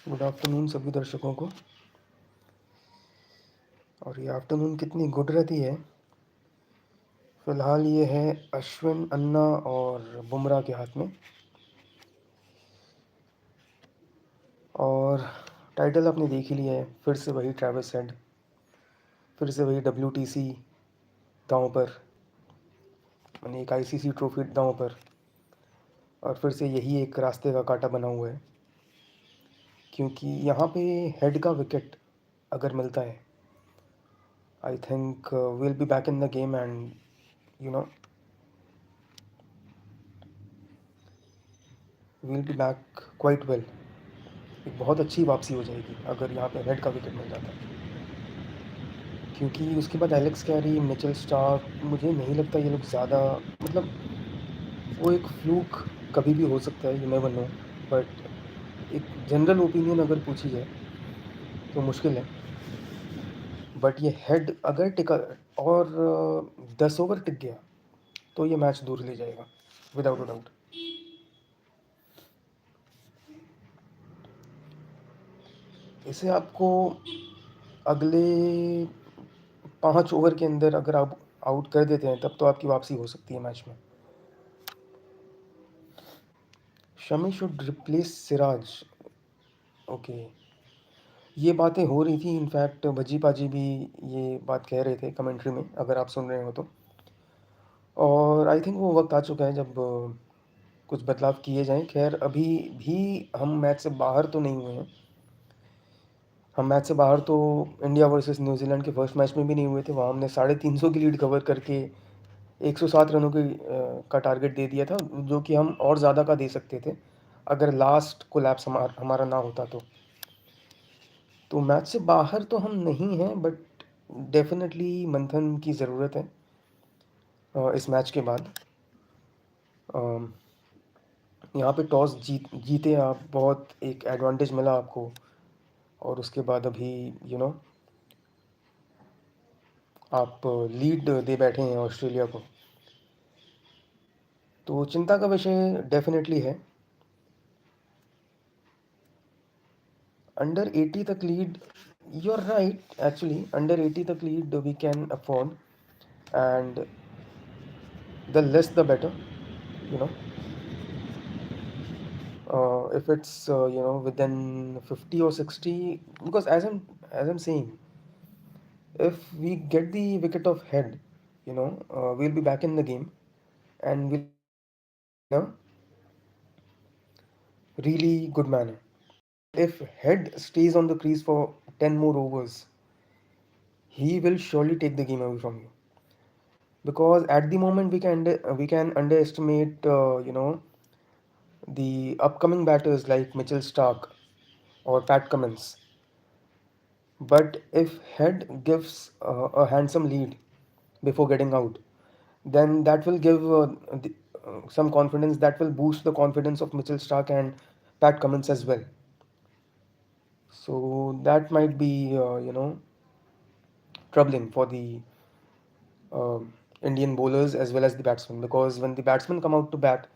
Good afternoon सभी दर्शकों को। और ये आफ्टरनून कितनी गुड रहती है। फ़िलहाल ये है अश्विन, अन्ना और बुमराह के हाथ में। और टाइटल आपने देख ही लिया है, फिर से वही ट्रैविस हेड, फिर से वही WTC दांव पर, यानी एक ICC ट्रॉफी दांव पर, और फिर से यही एक रास्ते का कांटा बना हुआ है। क्योंकि यहाँ पे हेड का विकेट अगर मिलता है, I think will be back in the game and you know will be back quite well. एक बहुत अच्छी वापसी हो जाएगी अगर यहाँ पे हेड का विकेट मिल जाता है। क्योंकि उसके बाद एलेक्स कैरी, मिचेल स्टार्क, मुझे नहीं लगता ये लोग ज़्यादा, मतलब वो एक फ्लूक कभी भी हो सकता है, यू नेवर नो। बट एक जनरल ओपिनियन अगर पूछी जाए तो मुश्किल है। बट ये हेड अगर टिका और 10 ओवर टिक गया तो ये मैच दूर ले जाएगा विदाउट अ डाउट। इसे आपको अगले 5 ओवर के अंदर अगर आप आउट कर देते हैं तब तो आपकी वापसी हो सकती है मैच में। Shami should replace Siraj, okay. ये बातें हो रही थी, इनफैक्ट भज्जी पाजी भी ये बात कह रहे थे कमेंट्री में, अगर आप सुन रहे हो तो। और आई थिंक वो वक्त आ चुका है जब कुछ बदलाव किए जाएं। खैर अभी भी हम मैच से बाहर तो नहीं हुए हैं। हम मैच से बाहर तो इंडिया वर्सेस न्यूजीलैंड के फर्स्ट मैच में भी नहीं हुए थे। वहाँ हमने 350 की लीड कवर करके 107 रनों की का टारगेट दे दिया था, जो कि हम और ज़्यादा का दे सकते थे अगर लास्ट कोलैप्स हमारा ना होता तो मैच से बाहर तो हम नहीं हैं, बट डेफिनेटली मंथन की ज़रूरत है इस मैच के बाद। अम, यहाँ पे टॉस जीते आप, बहुत एक एडवांटेज मिला आपको, और उसके बाद अभी आप लीड दे बैठे हैं ऑस्ट्रेलिया को, तो चिंता का विषय डेफिनेटली है। अंडर 80 तक lead, you are right, actually under 80 तक lead we can afford, and the less the better, you know if it's within 50 or 60, because as I'm saying, if we get the wicket of head, we'll be back in the game and we'll be back in a really good manner. If head stays on the crease for 10 more overs, he will surely take the game away from you, because at the moment we can underestimate the upcoming batters like Mitchell Stark or Pat Cummins. But if head gives a handsome lead before getting out, then that will give some confidence, that will boost the confidence of Mitchell Stark and Pat Cummins as well. So that might be troubling for the uh, Indian bowlers as well as the batsmen, because when the batsmen come out to bat,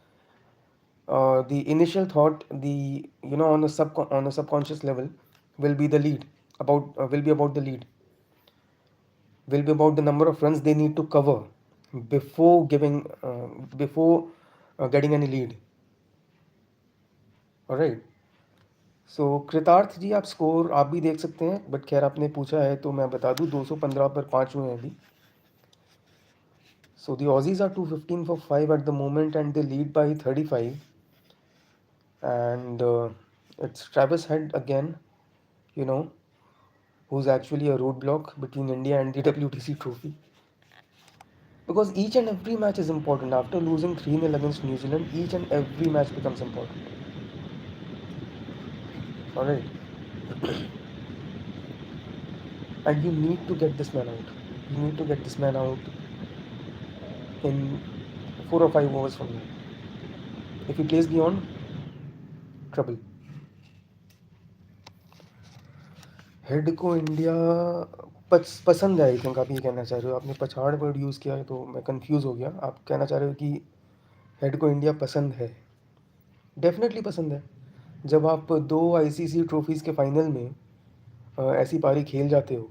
the initial thought, the on a subconscious level, will be the lead, about the lead, will be about the number of runs they need to cover before getting any lead. Alright, so Kritarth ji, आप score आप भी देख सकते हैं, but खैर आपने पूछा है तो मैं बता दूं, 215 पर 5 हुए हैं अभी। So the Aussies are 215 for 5 at the moment and they lead by 35, एंड it's Travis Head again, you know, who's actually a roadblock between India and the WTC trophy. Because each and every match is important. After losing 3-0 against New Zealand, each and every match becomes important. Alright. And you need to get this man out. You need to get this man out in 4 or 5 overs from now. If he plays beyond, trouble. Head को India पसंद है, I think आप ये कहना चाह रहे हो। आपने पछाड़ वर्ड यूज़ किया है तो मैं कंफ्यूज हो गया। आप कहना चाह रहे हो कि हेड को इंडिया पसंद है। डेफिनेटली पसंद है। जब आप दो आईसीसी ट्रॉफीज़ के फाइनल में ऐसी पारी खेल जाते हो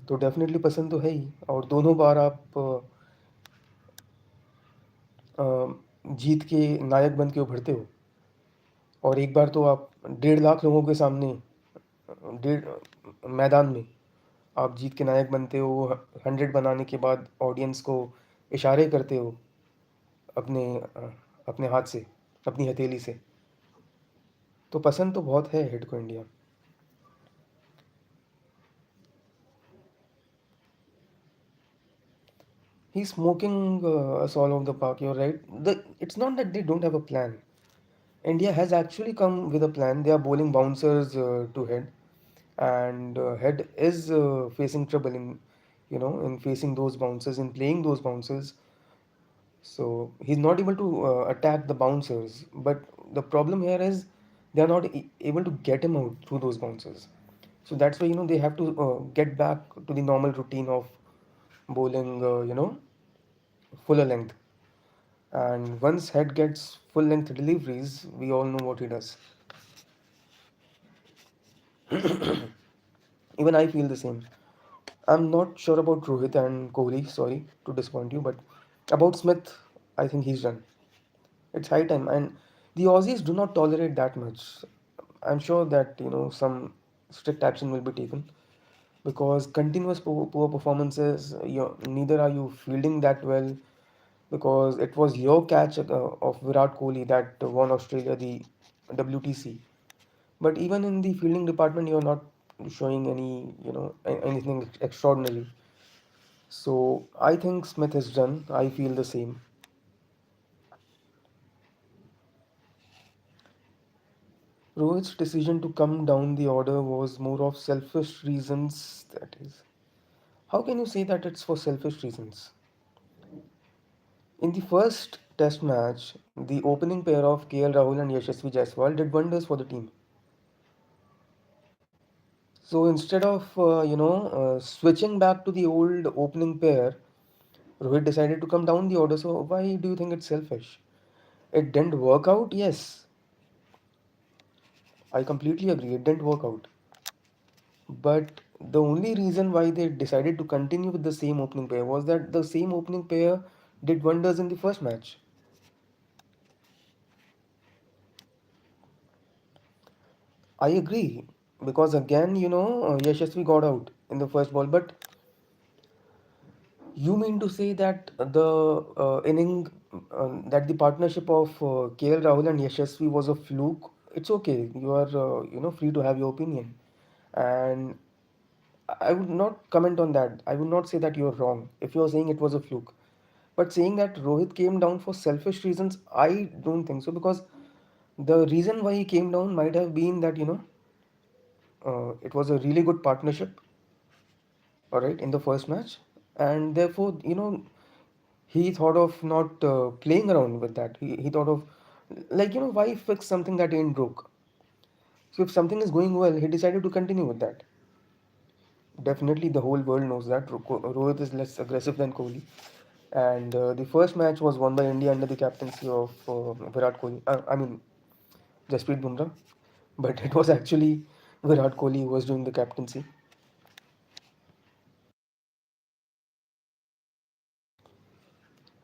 तो डेफिनेटली पसंद तो है ही, और दोनों बार आप जीत के नायक बन के उभरते हो। और एक बार तो आप 1.5 लाख लोगों के सामने, डेढ़ मैदान में आप जीत के नायक बनते हो, 100 बनाने के बाद ऑडियंस को इशारे करते हो अपने अपने हाथ से, अपनी हथेली से। तो पसंद तो बहुत है हिट को India. He's smoking us all over the park. You're right. It's not that they don't have a plan. India has actually come with a plan. They are bowling bouncers to head, and head is facing trouble in, in facing those bouncers, in playing those bouncers. So he's not able to attack the bouncers. But the problem here is they are not able to get him out through those bouncers. So that's why they have to get back to the normal routine of bowling. Fuller length. And once head gets full length deliveries, we all know what he does. Even I feel the same. I'm not sure about Rohit and Kohli, sorry to disappoint you, but about Smith, I think he's done. It's high time, and the Aussies do not tolerate that much. I'm sure that some strict action will be taken because continuous poor performances. Neither are you fielding that well, because it was your catch of Virat Kohli that won Australia the WTC. But even in the fielding department, you're not showing anything extraordinary. So I think Smith is done. I feel the same. Rohit's decision to come down the order was more of selfish reasons. That is, how can you say that it's for selfish reasons? In the first Test match, the opening pair of KL Rahul and Yashasvi Jaiswal did wonders for the team. So instead of switching back to the old opening pair, Rohit decided to come down the order. So why do you think it's selfish? It didn't work out. Yes, I completely agree. It didn't work out. But the only reason why they decided to continue with the same opening pair was that the same opening pair did wonders in the first match. I agree, because again, Yashasvi got out in the first ball. But you mean to say that that the partnership of KL Rahul and Yashasvi was a fluke? It's okay. You are, free to have your opinion, and I would not comment on that. I would not say that you're wrong if you're saying it was a fluke. But saying that Rohit came down for selfish reasons, I don't think so, because the reason why he came down might have been that it was a really good partnership, all right, in the first match, and therefore he thought of not playing around with that. He thought of, like, why fix something that ain't broke. So if something is going well, he decided to continue with that. Definitely, the whole world knows that Rohit is less aggressive than Kohli. And the first match was won by India under the captaincy of Virat Kohli. I mean, Jasprit Bumrah. But it was actually Virat Kohli who was doing the captaincy.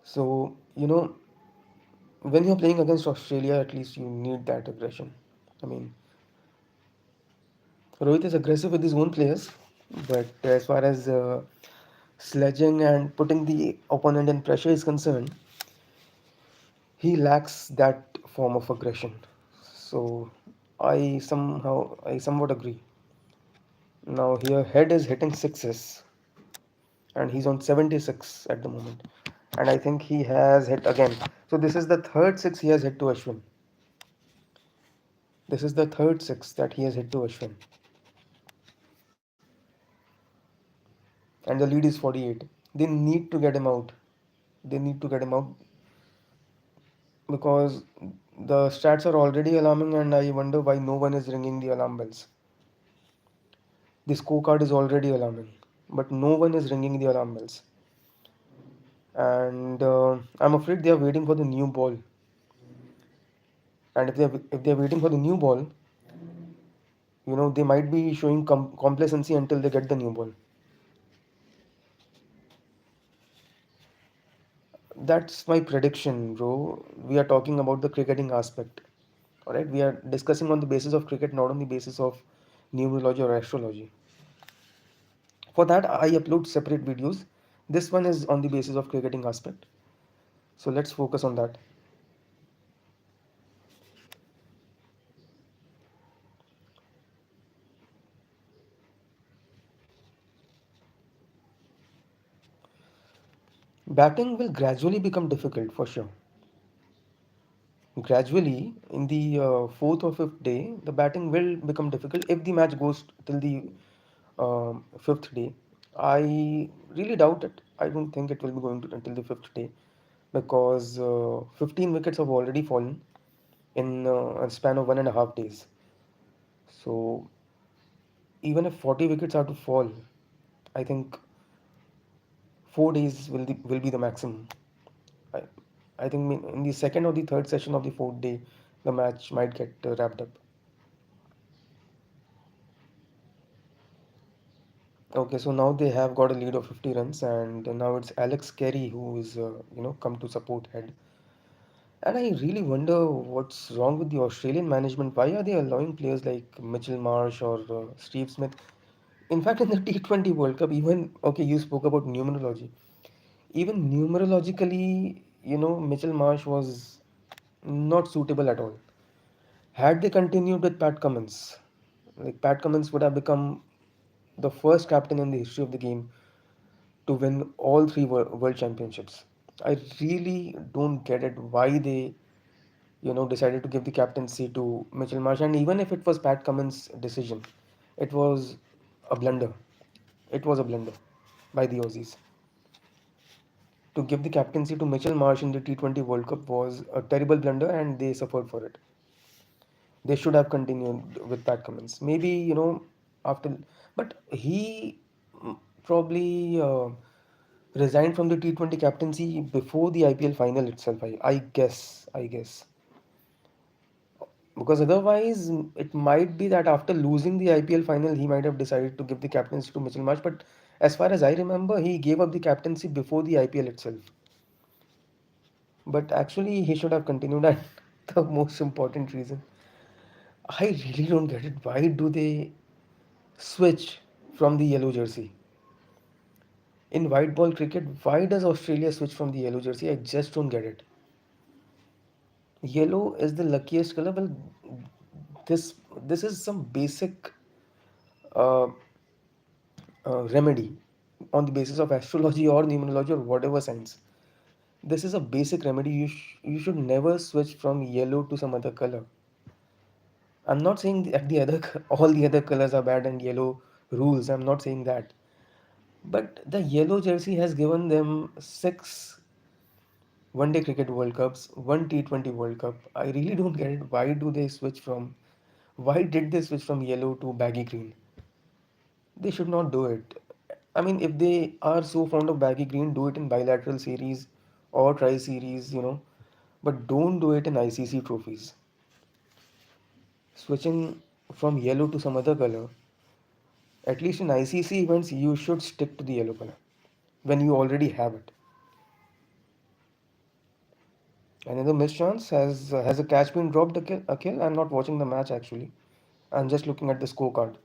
So, when you're playing against Australia, at least you need that aggression. I mean, Rohit is aggressive with his own players, but as far as sledging and putting the opponent in pressure is concerned, he lacks that form of aggression. So I somewhat agree. Now here head is hitting sixes, and he's on 76 at the moment. And I think he has hit again. So this is the third six he has hit to Ashwin. This is the third six that he has hit to Ashwin. And the lead is 48. They need to get him out. They need to get him out, because the stats are already alarming, and I wonder why no one is ringing the alarm bells. The scorecard is already alarming, but no one is ringing the alarm bells. And I'm afraid they are waiting for the new ball. And if they're waiting for the new ball, they might be showing complacency until they get the new ball. That's my prediction, bro. We are talking about the cricketing aspect. All right, we are discussing on the basis of cricket, not on the basis of numerology or astrology. For that, I upload separate videos. This one is on the basis of cricketing aspect. So let's focus on that. Batting will gradually become difficult for sure. Gradually, in the fourth or fifth day, the batting will become difficult if the match goes till the fifth day. I really doubt it. I don't think it will be going to until the fifth day because 15 wickets have already fallen in a span of 1.5 days. So even if 40 wickets are to fall, I think 4 days will be the maximum. I, I think in the second or the third session of the fourth day, the match might get wrapped up. Okay, so now they have got a lead of 50 runs, and now it's Alex Carey who is, come to support head. And I really wonder what's wrong with the Australian management. Why are they allowing players like Mitchell Marsh or Steve Smith? In fact, in the T20 World Cup, even, okay, you spoke about numerology. Even numerologically, Mitchell Marsh was not suitable at all. Had they continued with Pat Cummins, like Pat Cummins would have become the first captain in the history of the game to win all three world championships. I really don't get it why they, decided to give the captaincy to Mitchell Marsh. And even if it was Pat Cummins' decision, it was a blunder. It was a blunder by the Aussies. To give the captaincy to Mitchell Marsh in the T20 World Cup was a terrible blunder, and they suffered for it. They should have continued with Pat Cummins. Maybe, after, but he probably resigned from the T20 captaincy before the IPL final itself. I guess. I guess. Because otherwise, it might be that after losing the IPL final, he might have decided to give the captaincy to Mitchell Marsh. But as far as I remember, he gave up the captaincy before the IPL itself. But actually, he should have continued. And the most important reason, I really don't get it. Why do they switch from the yellow jersey? In white ball cricket, why does Australia switch from the yellow jersey? I just don't get it. Yellow is the luckiest color. Well, this this is some basic uh, remedy on the basis of astrology or numerology or whatever science. This is a basic remedy. You should never switch from yellow to some other color. I'm not saying that the other all the other colors are bad and yellow rules. I'm not saying that. But the yellow jersey has given them six one day cricket World Cups, one T20 World Cup. I really don't get it. Why did they switch from yellow to baggy green? They should not do it. I mean, if they are so fond of baggy green, do it in bilateral series or tri series, but don't do it in ICC trophies. Switching from yellow to some other color, at least in ICC events, you should stick to the yellow color when you already have it. Another missed chance. Has a catch been dropped? Akhil? I'm not watching the match actually. I'm just looking at the scorecard.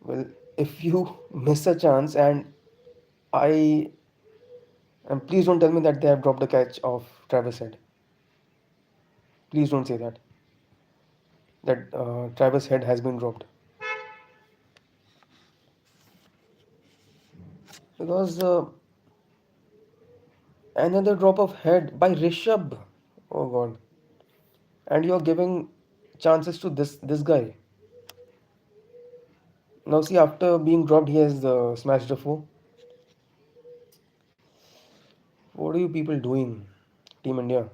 Well, if you miss a chance, I and please don't tell me that they have dropped the catch of Travis Head. Please don't say that Travis Head has been dropped because another drop of head by Rishabh. Oh God! And you're giving chances to this guy. Now see, after being dropped, he has smashed a four. What are you people doing, Team India?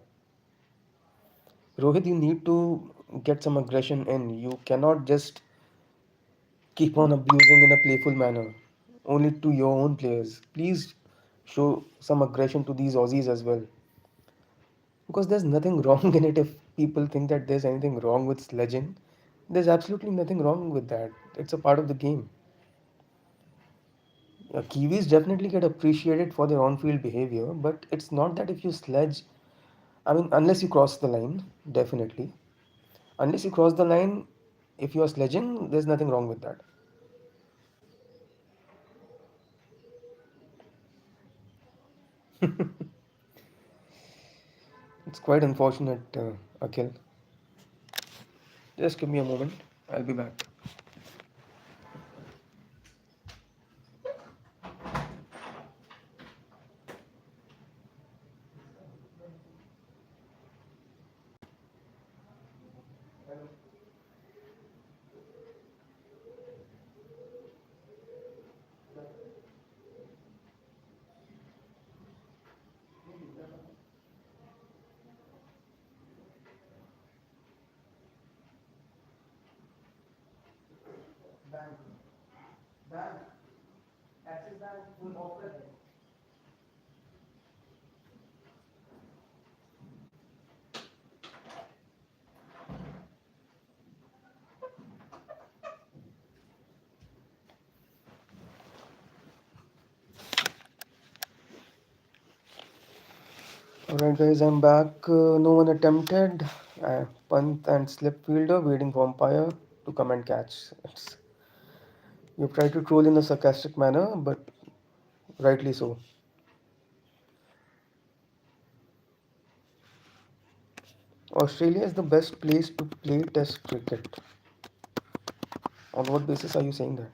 Rohit, you need to get some aggression in. You cannot just keep on abusing in a playful manner, only to your own players. Please show some aggression to these Aussies as well. Because there's nothing wrong in it if people think that there's anything wrong with sledging. There's absolutely nothing wrong with that. It's a part of the game. Kiwis definitely get appreciated for their on-field behavior, but it's not that if you sledge, I mean, unless you cross the line, definitely. Unless you cross the line, if you are sledging, there's nothing wrong with that. It's quite unfortunate, Akhil. Just give me a moment. I'll be back. Alright, guys, I'm back. No one attempted. Punt and slip fielder waiting for umpire to come and catch. You've tried to troll in a sarcastic manner, but rightly so. Australia is the best place to play Test cricket. On what basis are you saying that?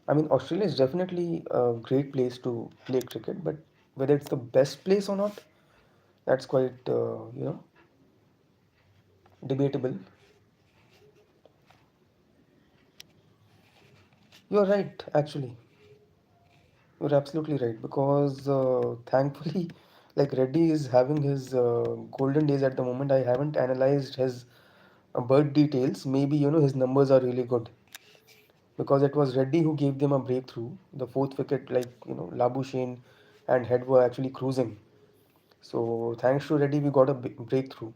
I mean, Australia is definitely a great place to play cricket, but whether it's the best place or not, that's quite, debatable. You're right, actually. You're absolutely right because thankfully, like Reddy is having his golden days at the moment. I haven't analyzed his birth details. Maybe his numbers are really good because it was Reddy who gave them a breakthrough. The fourth wicket, like Labuschagne and Head were actually cruising. So thanks to Reddy, we got a breakthrough.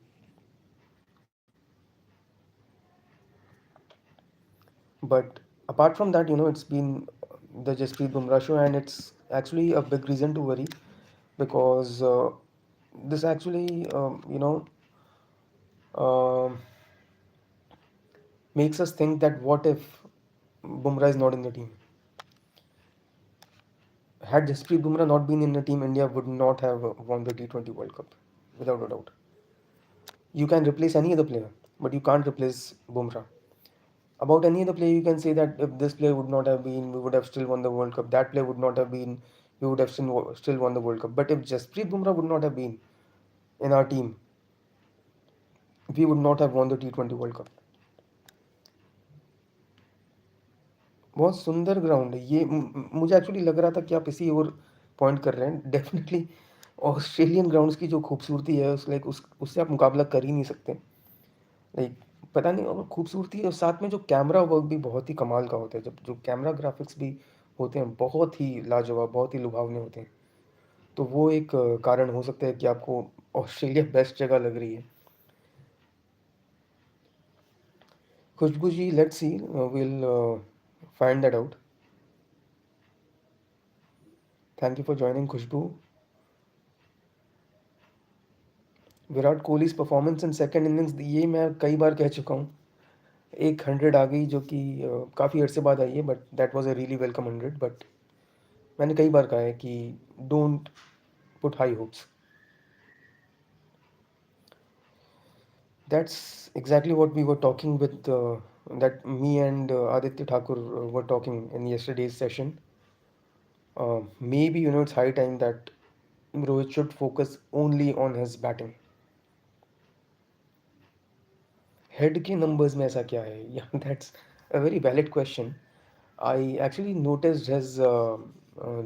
But apart from that, it's been the Jasprit Bumrah show, and it's actually a big reason to worry because this actually, um makes us think that what if Bumrah is not in the team? Had Jasprit Bumrah not been in the team, India would not have won the T20 World Cup, without a doubt. You can replace any other player, but you can't replace Bumrah. About any other player, you can say that if this player would not have been, we would have still won the World Cup. That player would not have been, we would have still won the World Cup. But if Jasprit Bumrah would not have been in our team, we would not have won the T20 World Cup. बहुत सुंदर ground है ये मुझे actually लग रहा था कि आप इसी ओर पॉइंट कर रहे हैं डेफिनेटली ऑस्ट्रेलियन ग्राउंड्स की जो खूबसूरती है उससे आप मुकाबला कर ही नहीं सकते लाइक पता नहीं और खूबसूरती है और साथ में जो कैमरा वर्क भी बहुत ही कमाल का होता है जब जो कैमरा ग्राफिक्स भी होते हैं बहुत ही लाजवाब बहुत ही लुभावने होते हैं तो वो एक कारण हो सकता है कि आपको ऑस्ट्रेलिया बेस्ट जगह लग रही है Khushboo ji let's see will find that out thank you for joining Khushboo Virat Kohli performance in second innings ये मैं कई बार कह चुका हूँ एक 100 आ गई जो कि काफ़ी अरसे बाद आई है but that was a really welcome 100 but मैंने कई बार कहा है कि don't put high hopes that's exactly what we were talking with that me and Aditya Thakur were talking in yesterday's session. Maybe it's high time that Rohit should focus only on his batting. Head के numbers में ऐसा क्या है या that's a very valid question I actually noticed his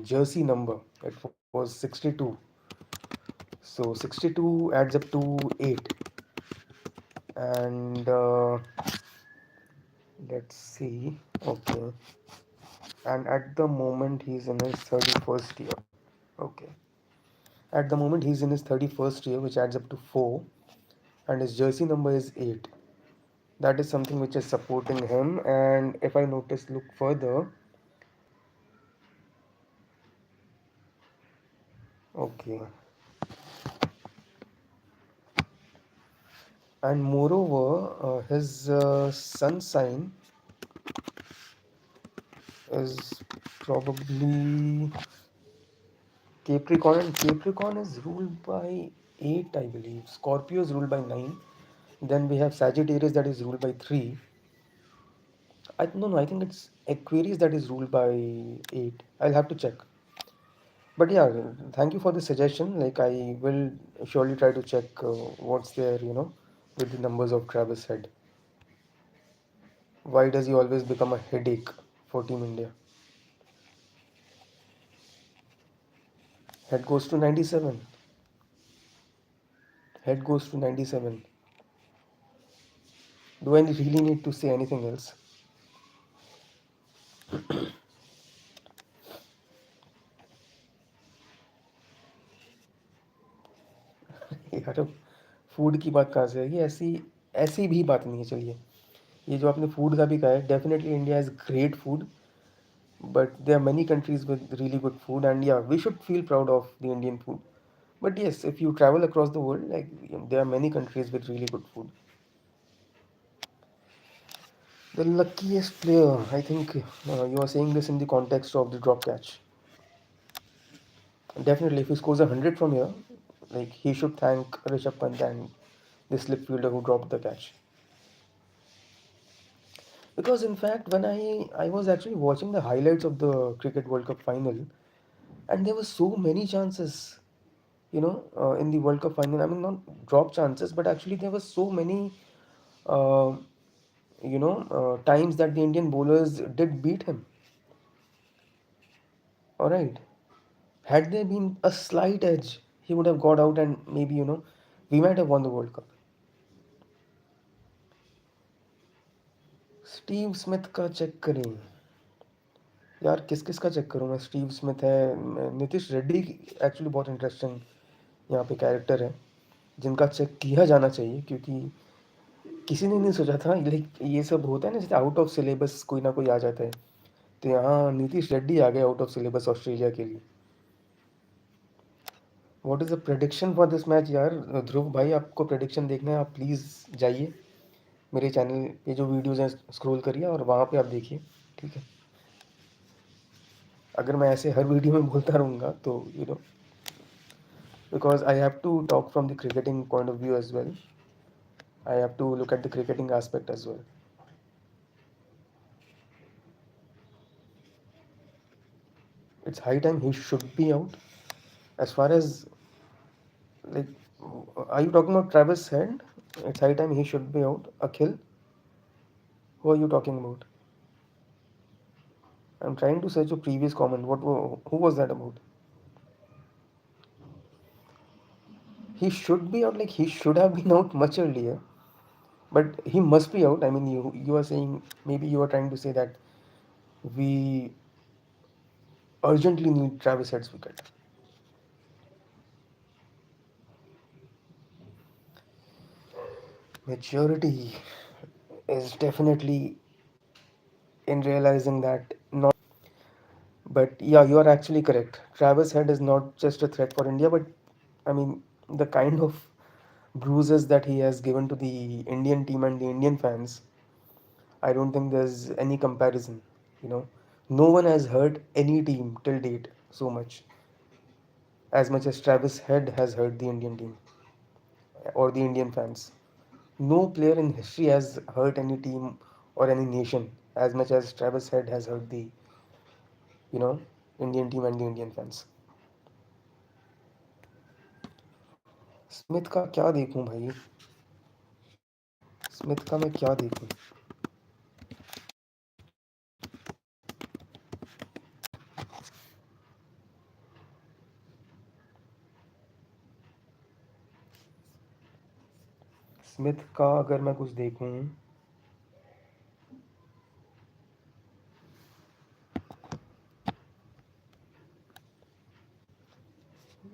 jersey number. It was 62. So 62 adds up to 8. And let's see. Okay. and at the moment he's in his 31st year. Okay. At the moment he's in his 31st year, which adds up to 4, and his jersey number is 8. That is something which is supporting him. And if I notice, look further, okay, and moreover, his sun sign is probably Capricorn, and Capricorn is ruled by 8, I believe. Scorpio is ruled by 9. Then we have Sagittarius that is ruled by 3. No, I think it's Aquarius that is ruled by 8. I'll have to check. But yeah, thank you for the suggestion. Like, I will surely try to check what's there, with the numbers of Travis Head. Why does he always become a headache for Team India? Head goes to 97. Head goes to 97. Do I really need to say anything else? यार, food की बात कहाँ से आएगी? ऐसी ऐसी भी बात नहीं है। चलिए, ये जो आपने फूड का भी कहा है, definitely India is great food, but there are many countries with really good food, and yeah, we should feel proud of the Indian food. But yes, if you travel across the world, like, there are many countries with really good food. The luckiest player, I think, you are saying this in the context of the drop catch. Definitely, if he scores 100 from here, like, he should thank Rishabh Pant and the slip fielder who dropped the catch. Because in fact, when I was actually watching the highlights of the Cricket World Cup final, and there were so many chances, in the World Cup final. I mean, not drop chances, but actually there were so many, uh, times that the Indian bowlers did beat him. All right, had there been a slight edge, he would have got out, and maybe, we might have won the World Cup. Steve Smith का check करें। यार, किस किस का check करूँ मैं? Steve Smith है, Nitish Reddy actually बहुत इंटरेस्टिंग यहाँ पे कैरेक्टर है, जिनका चेक किया जाना चाहिए, क्योंकि किसी ने नहीं सोचा था, लाइक, ये सब होता है ना, जैसे आउट ऑफ सिलेबस कोई ना कोई आ जाता है, तो यहाँ नीतीश रेड्डी आ गए आउट ऑफ सिलेबस ऑस्ट्रेलिया के लिए। What is the prediction for this match? यार, ध्रुव भाई, आपको प्रेडिक्शन देखना है, आप प्लीज़ जाइए मेरे चैनल पे, जो वीडियोज़ हैं स्क्रॉल करिए और वहाँ पे आप देखिए, ठीक है? अगर मैं ऐसे हर वीडियो में बोलता रहूँगा तो, because I have to talk from the cricketing point of view as well, I have to look at the cricketing aspect as well. It's high time he should be out. As far as, like, are you talking about Travis Head? It's high time he should be out. Akhil, who are you talking about? I'm trying to search a previous comment. Who was that about? He should be out. Like, he should have been out much earlier, but he must be out. I mean, you are saying, maybe you are trying to say that we urgently need Travis Head's wicket. Maturity is definitely in realizing that not. But yeah, you are actually correct. Travis Head is not just a threat for India, but I mean, the kind of bruises that he has given to the Indian team and the Indian fans, I don't think there's any comparison. You know, no one has hurt any team till date so much as Travis Head has hurt the Indian team or the Indian fans. No player in history has hurt any team or any nation as much as Travis Head has hurt the, you know, Indian team and the Indian fans. Smith का क्या देखूं भाई? Smith का मैं क्या देखूं? Smith का अगर मैं कुछ देखूं,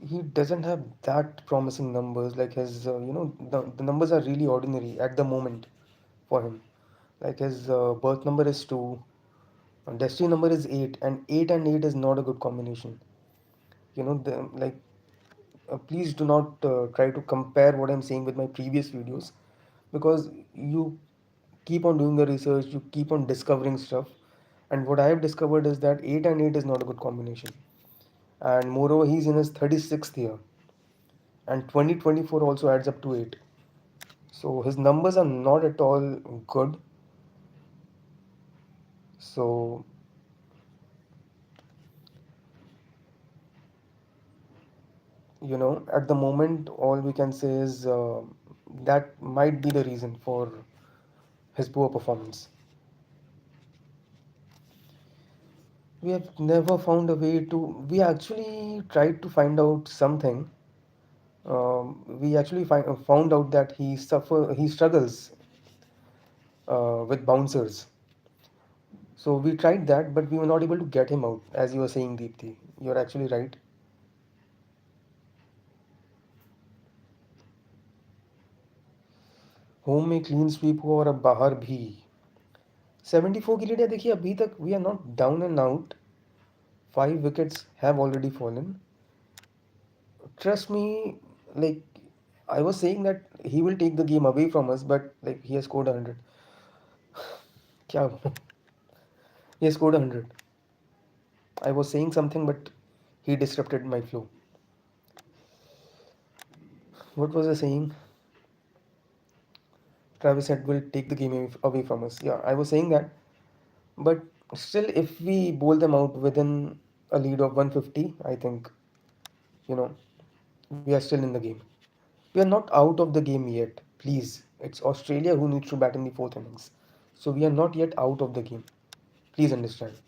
he doesn't have that promising numbers. Like his, the numbers are really ordinary at the moment for him. Like his birth number is 2, destiny number is 8, and 8 and 8 is not a good combination. Like, please do not try to compare what I'm saying with my previous videos, because you keep on doing the research, you keep on discovering stuff, and what I have discovered is that 8 and 8 is not a good combination. And moreover, he's in his 36th year, and 2024 also adds up to 8. So his numbers are not at all good. So, at the moment, all we can say is that might be the reason for his poor performance. We have never found a way to. We actually tried to find out something. We actually found out that he struggles with bouncers. So we tried that, but we were not able to get him out, as you were saying, Deepthi. You're actually right. Home में clean sweep हो और अब बाहर भी 74 की lead है. देखिए अभी तक we are not down and out. 5 wickets have already fallen. Trust me, like I was saying that he will take the game away from us, but like he has scored 100. क्या he has scored 100. I was saying something, but he disrupted my flow. What was I saying? Travis said will take the game away from us. Yeah, I was saying that. But still, if we bowl them out within a lead of 150, I think, you know, we are still in the game. We are not out of the game yet. Please. It's Australia who needs to bat in the fourth innings. So we are not yet out of the game. Please understand.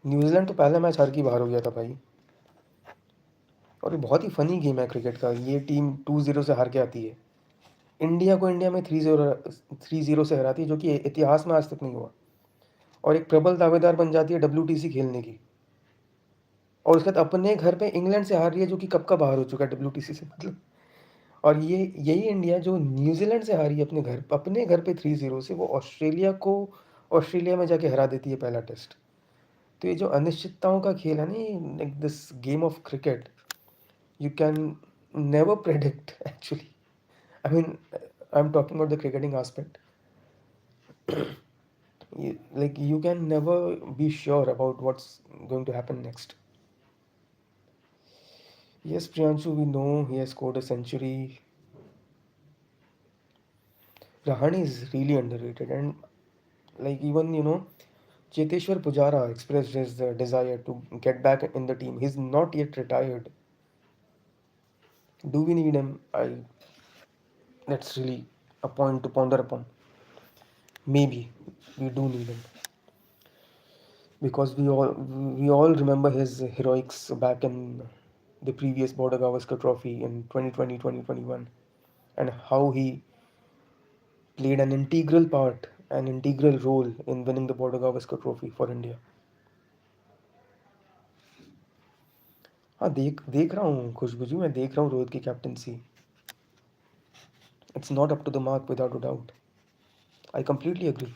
New Zealand तो पहला match हार के बाहर हो गया था भाई. और ये बहुत ही फनी गेम है क्रिकेट का. ये टीम 2-0 से हार के आती है. इंडिया को इंडिया में 3-0 से हराती है, जो कि इतिहास में आज तक नहीं हुआ. और एक प्रबल दावेदार बन जाती है WTC खेलने की. और उसके बाद अपने घर पे इंग्लैंड से हार रही है, जो कि कब का बाहर हो चुका है WTC से, मतलब. और ये यही इंडिया जो न्यूजीलैंड से हारी अपने घर पे 3-0 से, वो ऑस्ट्रेलिया में जाके हरा देती है पहला टेस्ट. तो ये जो अनिश्चितताओं का खेल है ना, like this game of cricket, you can never predict actually. I mean, I'm talking about the cricketing aspect. Like you can never be sure about what's going to happen next. Yes, Priyanshu, we know he has scored a century. Rahane is really underrated, and like even Cheteshwar Pujara expressed his desire to get back in the team. He's not yet retired. Do we need him? That's really a point to ponder upon. Maybe we do need him, because we all remember his heroics back in the previous Border Gavaskar Trophy in 2020-2021, and how he played an integral role in winning the Border Gavaskar Trophy for India. हाँ, देख देख रहा हूँ खुशबू जी, मैं देख रहा हूँ रोहित की captaincy. It's not up to the mark without a doubt. I completely agree.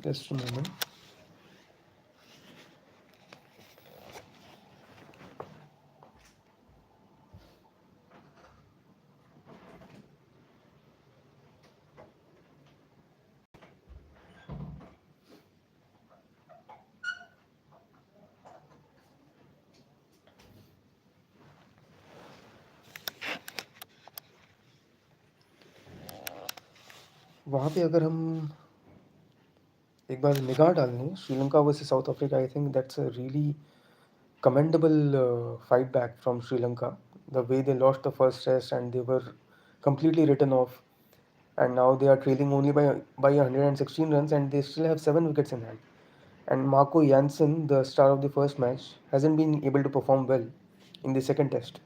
Just a moment. वहाँ पे अगर हम एक बार निगाह डाल लें, Sri Lanka versus South Africa, I think that's a really commendable fight back from Sri Lanka. The way they lost the first test and they were completely written off, and now they are trailing only by 116 runs, and they still have 7 wickets in hand. And Marco Jansen, the star of the first match, hasn't been able to perform well in the second test.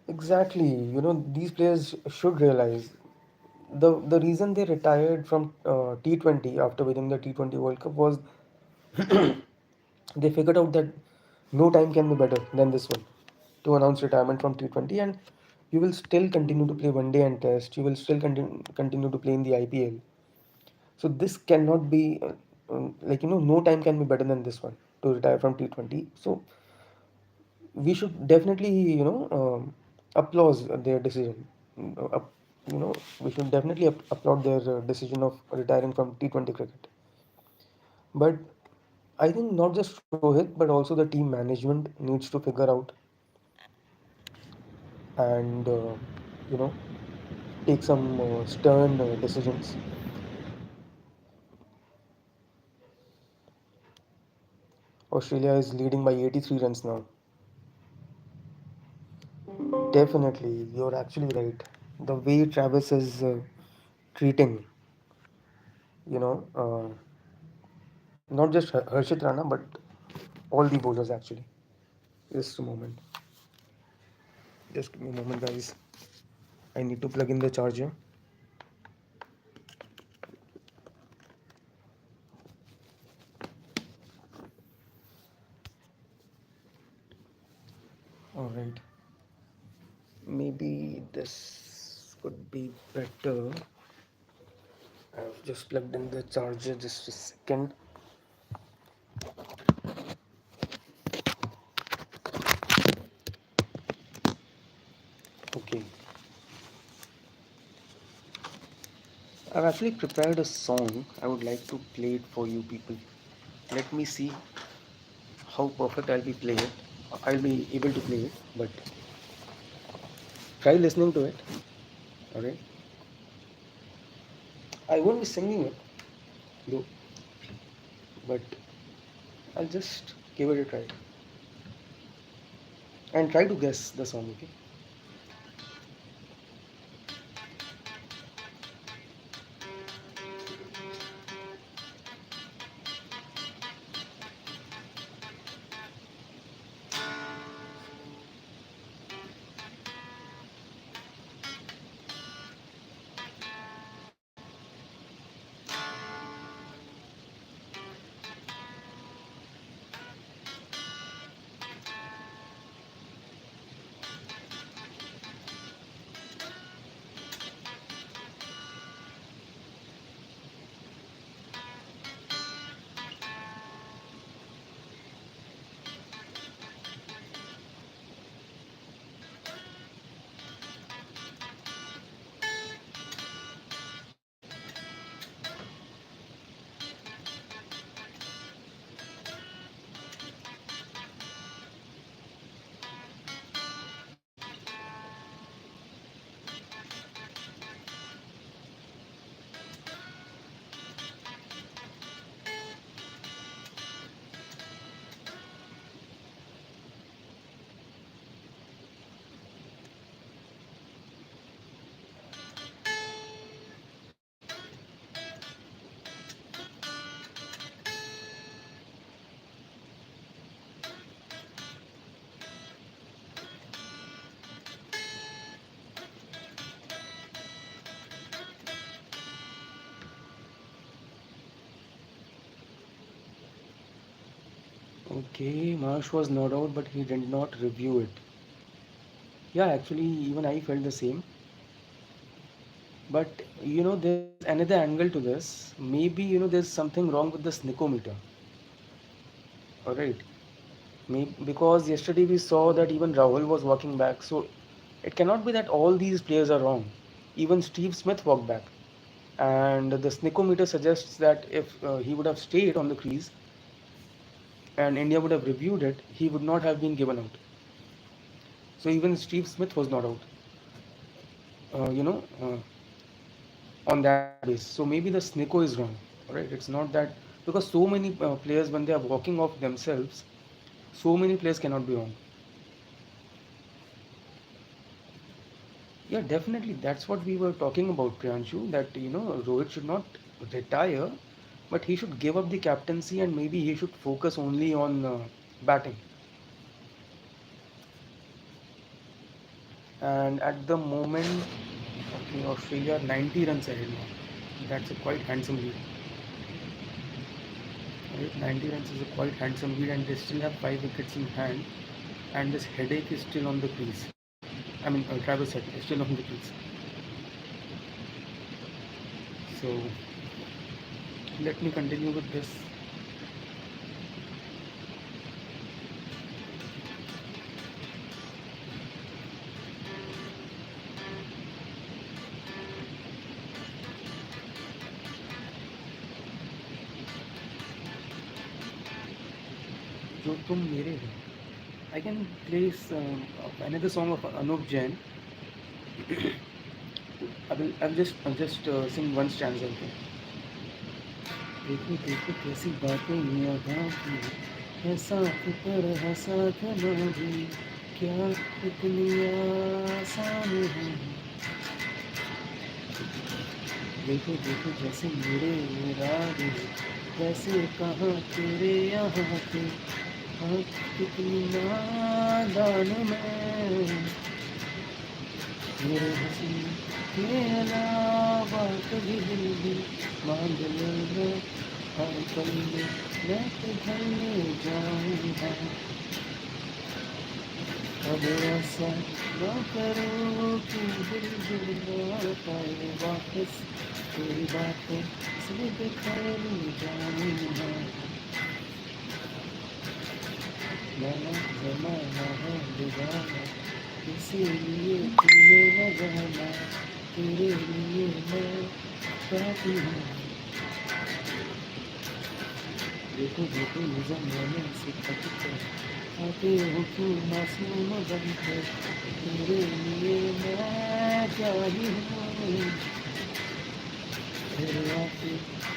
Exactly. These players should realize the reason they retired from T20 after winning the T20 World Cup was they figured out that no time can be better than this one to announce retirement from T20, and you will still continue to play one day and test. You will still continue to play in the IPL. So this cannot be like no time can be better than this one to retire from T20. So we should definitely applaud their decision. You know we should definitely applaud their decision of retiring from T20 cricket. But I think not just Rohit, but also the team management needs to figure out and you know take some stern decisions. Australia is leading by 83 runs now. Definitely, you're actually right. The way Travis is treating, you know, not just Harshit Rana, but all the bowlers actually. Just a moment. Just give me a moment, guys. I need to plug in the charger. All right. Maybe this could be better. I've just plugged in the charger. Just a second. Okay. I've actually prepared a song. I would like to play it for you people. Let me see how perfect I'll be playing it. I'll be able to play it, but try listening to it. Alright. I won't be singing it though, but I'll just give it a try and try to guess the song. Okay. Okay, Marsh was not out, but he did not review it. Yeah, actually, even I felt the same. But there's another angle to this. Maybe there's something wrong with the snickometer. All right. Maybe because yesterday we saw that even Rahul was walking back. So it cannot be that all these players are wrong. Even Steve Smith walked back. And the snickometer suggests that if he would have stayed on the crease and India would have reviewed it, he would not have been given out. So even Steve Smith was not out, on that base. So maybe the snicko is wrong, right? It's not that because so many players when they are walking off themselves, so many players cannot be wrong. Yeah, definitely. That's what we were talking about, Priyanshu. That Rohit should not retire, but he should give up the captaincy and maybe he should focus only on batting. and at the moment, okay, Australia are 90 runs ahead now. That's a quite handsome lead. Right? 90 runs is a quite handsome lead, and they still have 5 wickets in hand. And this headache is still on the crease. Travis Head is still on the crease. So let me continue with this. जो तुम मेरे हो. I can place another song of Anup Jain. I will just sing one stanza. Okay? देखो देखो कैसी बातें यहाँ की है, साथ पर है साथ ना भी, क्या इतनी आसान है. देखो देखो जैसे मेरे इरादे, वैसे कहाँ तेरे यहाँ के, हाँ कितनी नादान मैं, मेरे हंसी के अलावा कभी दिल भी मांग लेना, हर पल में मैं तुझे ले जाऊँगा. अब ऐसा ना करो कि दिल जुड़ ना पाए वापस, तेरी बातों से बिखर जाऊँगा. जाना जमाना है दीवाना, इसीलिए तूने न जाना, तेरे लिए मैं काफी हूँ. देखो देखो ये जमाने से कटकर आते हो क्यों मासूम बनकर, तेरे लिए मैं क्या ही हूँ. तेरे आके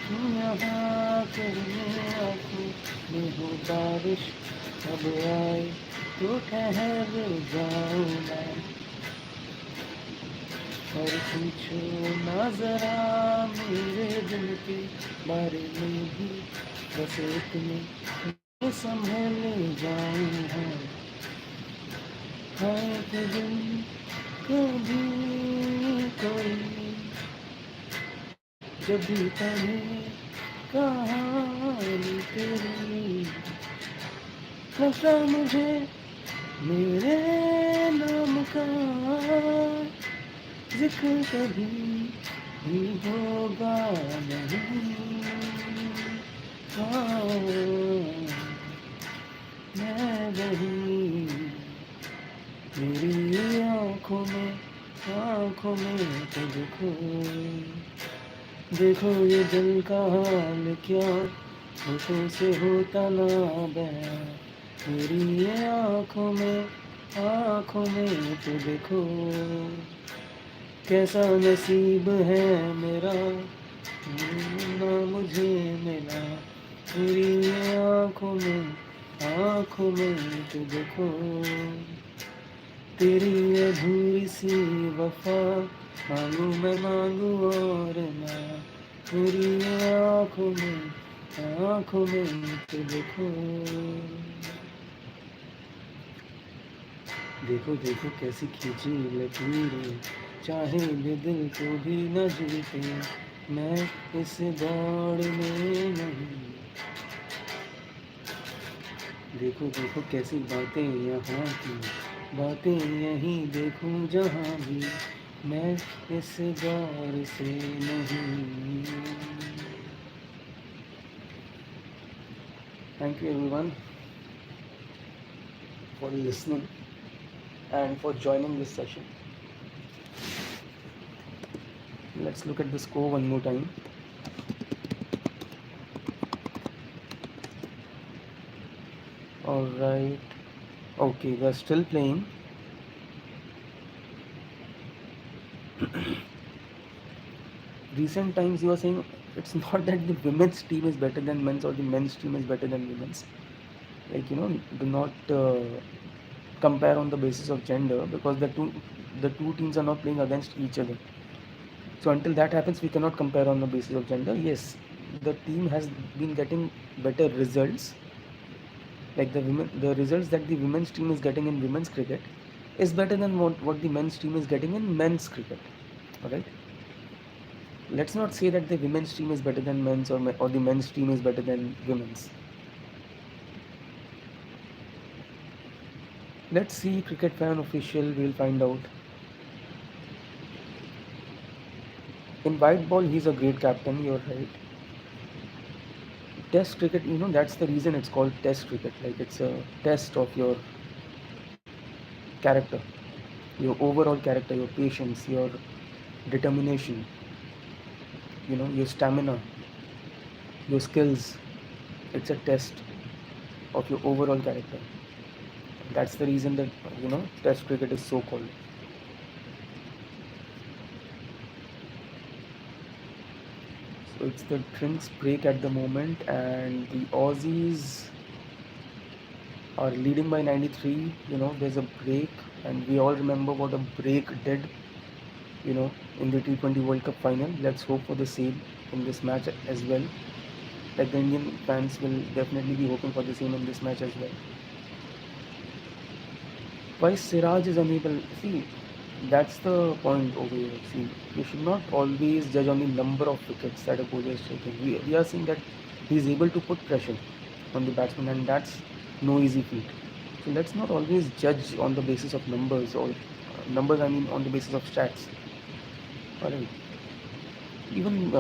तू यहाँ करने आँखों में हो बारिश, अब आए तो ठहर जाऊँ मैं. और पूछो ना जरा मेरे दिल के बारे में भी, बस इतने में संभल जाऊँ मैं. है कि दिन कभी कोई जब भी पढ़े कहानी तेरी, लगता मुझे मेरे नाम का जिक्र कभी भी होगा नहीं. हाँ मैं वही, मेरी आँखों में तो देखो, देखो ये दिल का हाल क्या होठों से होता ना बयां, मेरी ये आँखों में तो देखो, कैसा नसीब है मेरा ना मुझे मिला, मेरी ये आँखों में तो देखो, तेरी अधूरी सी वफा मांगू मैं मांगू और ना, मेरी ये आँखों में तो देखो. देखो देखो कैसी खींची लकीरें, चाहे भी दिल को भी न जीते, मैं इस दौड़ में नहीं. देखो देखो कैसी बातें यहाँ की, बातें यहीं देखूं जहाँ भी, मैं इस दौर से नहीं. Thank you everyone for listening and for joining this session. Let's look at the score one more time. All right. Okay, they're still playing. Recent times you are saying it's not that the women's team is better than men's or the men's team is better than women's. Like, do not compare on the basis of gender, because the two teams are not playing against each other. So until that happens, we cannot compare on the basis of gender. Yes, the team has been getting better results, like the results that the women's team is getting in women's cricket is better than what the men's team is getting in men's cricket. Alright? Let's not say that the women's team is better than men's, or the men's team is better than women's. Let's see, cricket fan official, we'll find out. In white ball, he's a great captain, you're right. Test cricket, that's the reason it's called test cricket. Like it's a test of your character, your overall character, your patience, your determination, your stamina, your skills. It's a test of your overall character. That's the reason that, test cricket is so called. So it's the drinks break at the moment, and the Aussies are leading by 93. There's a break, and we all remember what a break did, you know, in the T20 World Cup final. Let's hope for the same in this match as well. Like the Indian fans will definitely be hoping for the same in this match as well. Why Siraj is unable? See, that's the point over here. See, you should not always judge on the number of wickets that a bowler is taking. We are seeing that he is able to put pressure on the batsman, and that's no easy feat. So let's not always judge on the basis of numbers, or numbers, I mean, on the basis of stats. Alright. Even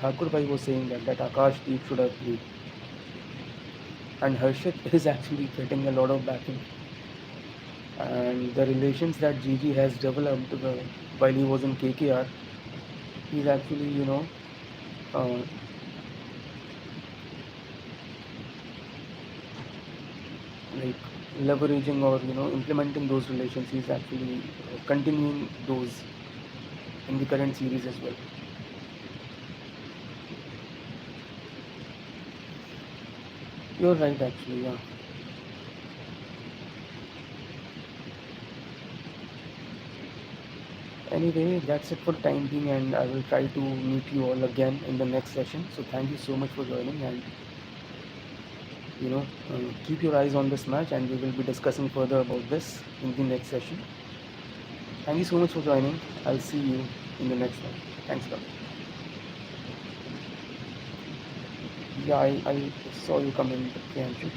Thakur Bhai was saying that Akash Deep should have played, and Harshit is actually getting a lot of backing. And the relations that Gigi has developed while he was in KKR, he's actually, uh, like leveraging, or implementing those relations. He's actually continuing those in the current series as well. You're right, actually, yeah. Anyway, that's it for time being, and I will try to meet you all again in the next session. So thank you so much for joining, and keep your eyes on this match, and we will be discussing further about this in the next session. Thank you so much for joining. I'll see you in the next one. Thanks, God. Yeah, I saw you come in, Priyanshu.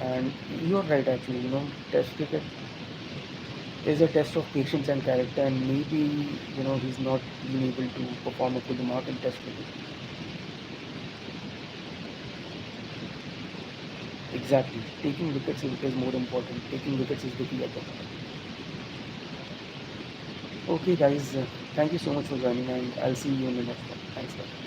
And you're right, actually. Test cricket is a test of patience and character, and maybe, he's not been able to perform up to the mark in test cricket. Exactly. Taking wickets is more important. Taking wickets is the key at the moment. Okay, guys. Thank you so much for joining, and I'll see you in the next one. Thanks, guys.